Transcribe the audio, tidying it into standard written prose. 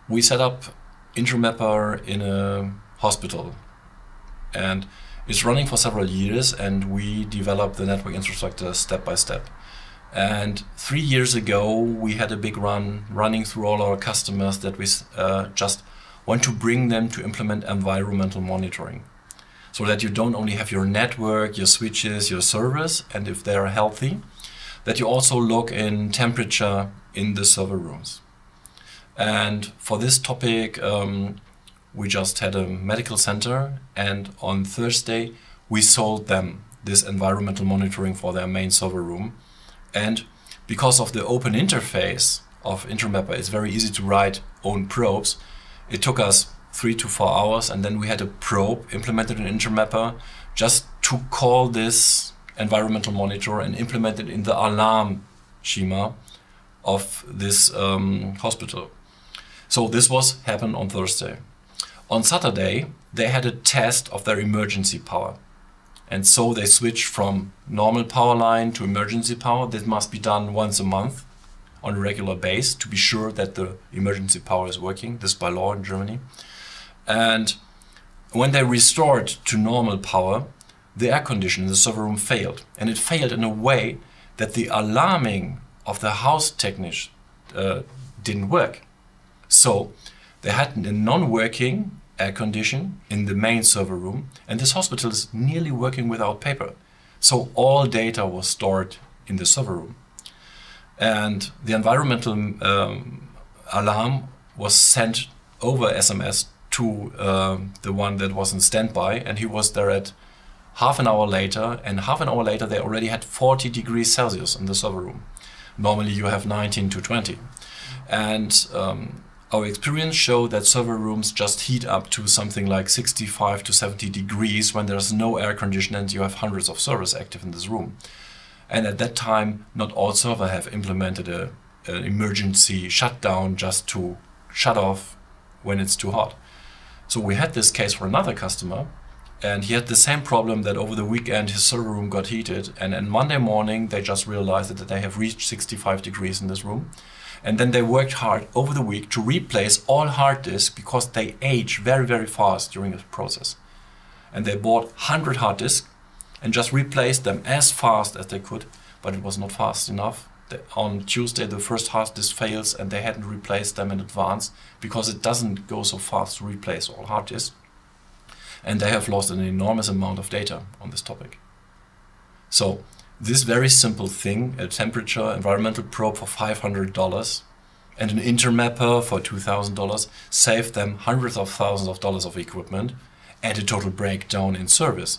we set up InterMapper in a hospital, and it's running for several years, and we developed the network infrastructure step by step. And 3 years ago, we had a big running through all our customers that we just want to bring them to implement environmental monitoring, so that you don't only have your network, your switches, your servers, and if they are healthy, that you also look in temperature in the server rooms. And for this topic, we just had a medical center, and on Thursday we sold them this environmental monitoring for their main server room. And because of the open interface of InterMapper, it's very easy to write own probes. It took us 3 to 4 hours, and then we had a probe implemented in InterMapper just to call this environmental monitor and implement it in the alarm schema of this hospital. So this happened on Thursday. On Saturday, they had a test of their emergency power. And so they switched from normal power line to emergency power. This must be done once a month on a regular basis to be sure that the emergency power is working. This is by law in Germany. And when they restored to normal power, the air conditioner in the server room failed. And it failed in a way that the alarming of the house technician didn't work. So they had a non-working air condition in the main server room, and this hospital is nearly working without paper. So all data was stored in the server room. And the environmental alarm was sent over SMS to the one that was in standby, and he was there at half an hour later, and half an hour later they already had 40 degrees Celsius in the server room. Normally you have 19 to 20. And our experience showed that server rooms just heat up to something like 65 to 70 degrees when there's no air conditioner and you have hundreds of servers active in this room. And at that time, not all servers have implemented an emergency shutdown just to shut off when it's too hot. So we had this case for another customer, and he had the same problem that over the weekend his server room got heated, and on Monday morning they just realized that they have reached 65 degrees in this room. And then they worked hard over the week to replace all hard disks because they age very, very fast during the process. And they bought 100 hard disks and just replaced them as fast as they could, but it was not fast enough. On Tuesday, the first hard disk fails, and they hadn't replaced them in advance because it doesn't go so fast to replace all hard disks. And they have lost an enormous amount of data on this topic. So this very simple thing, a temperature environmental probe for $500 and an InterMapper for $2,000, saved them hundreds of thousands of dollars of equipment and a total breakdown in service.